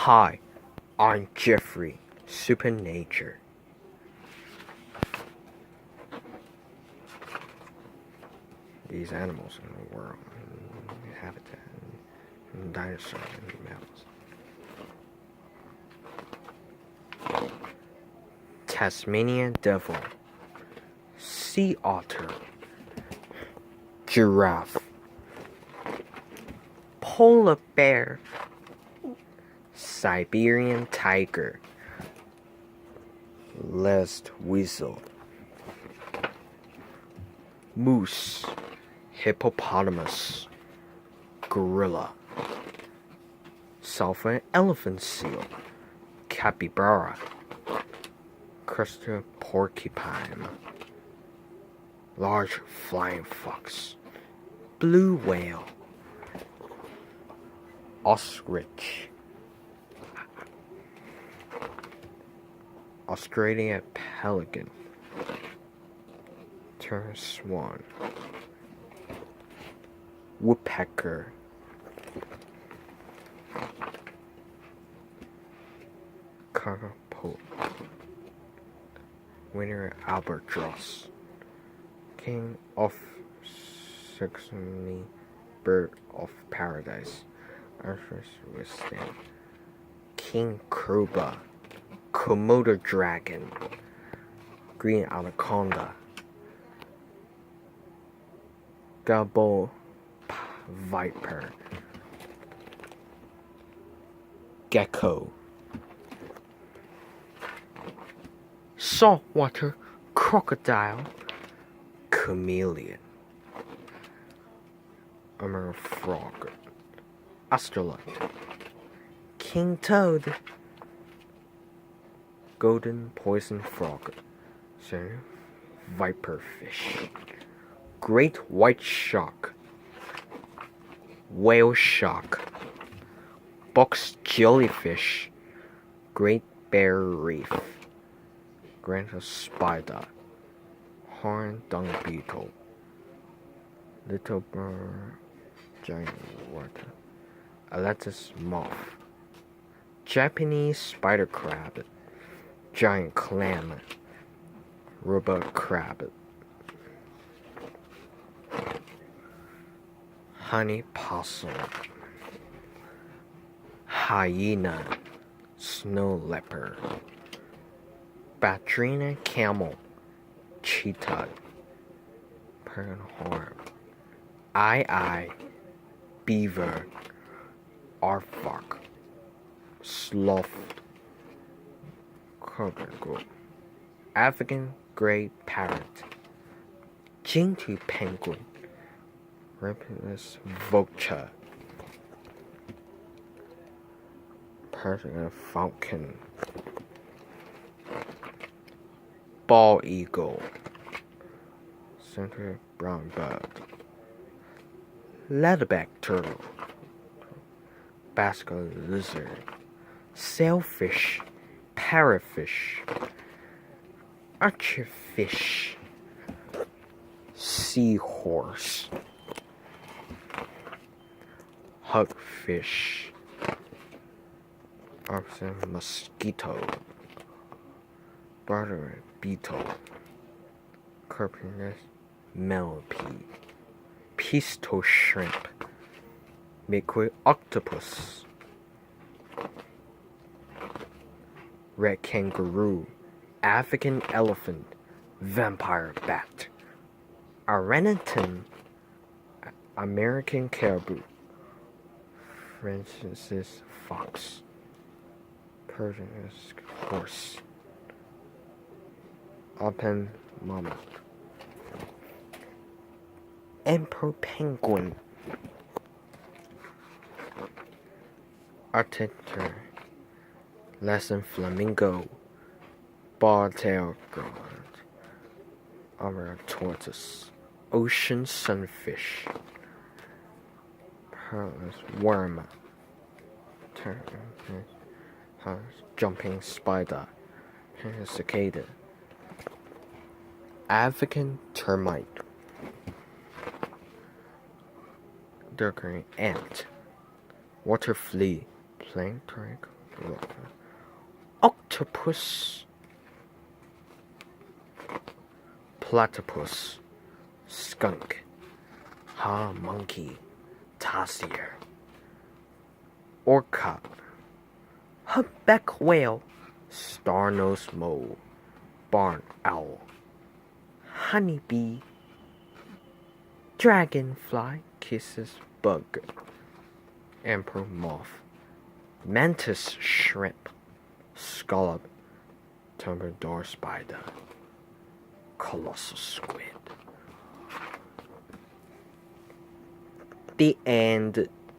Hi, I'm Jeffrey, Supernature. These animals in the world, habitat, and dinosaurs and mammals. Tasmanian devil, sea otter, giraffe, polar bear, Siberian tiger, lest weasel, moose, hippopotamus, gorilla, southern elephant seal, capybara, crested porcupine, large flying fox, blue whale, ostrich, Australian pelican, terrace swan, woodpecker, cockapoo, winter albatross, king of Saxony, bird of paradise, Arthur's wisdom, king cobra, Komodo dragon, green anaconda, gobble viper, gecko, saltwater crocodile, chameleon, Amur frog, astrolot, king toad, golden poison frog, viperfish, great white shark, whale shark, box jellyfish, great bear reef, granite spider, horned dung beetle, little bird, giant water, Atlantis moth, Japanese spider crab, giant clam, rubber crab, honey possum, hyena, snow leopard, batrina camel, cheetah, pernhorn, eye, beaver, aardvark, sloth, crocodile, African grey parrot, Jintu penguin, Rapidus vulture, Persian falcon, bald eagle, center brown bird, leatherback turtle, Basque lizard, sailfish, parrotfish, archerfish, seahorse, hugfish, Arctic mosquito, barter beetle, Carpinus millipede, pistol shrimp, milkweed octopus, red kangaroo, African elephant, vampire bat, orangutan, American caribou, Francis fox, Persian horse, open mammoth, emperor penguin, Arctic tern, lesson flamingo, bobtail gourd, armor tortoise, ocean sunfish, pearless worm, jumping spider, cicada, African termite, dark green ant, water flea, plankton, octopus, platypus, skunk, monkey, tarsier, orca, humpback whale, star-nosed mole, barn owl, honeybee, dragonfly kisses bug, emperor moth, mantis shrimp, scallop, tumbledore spider, colossal squid. The end.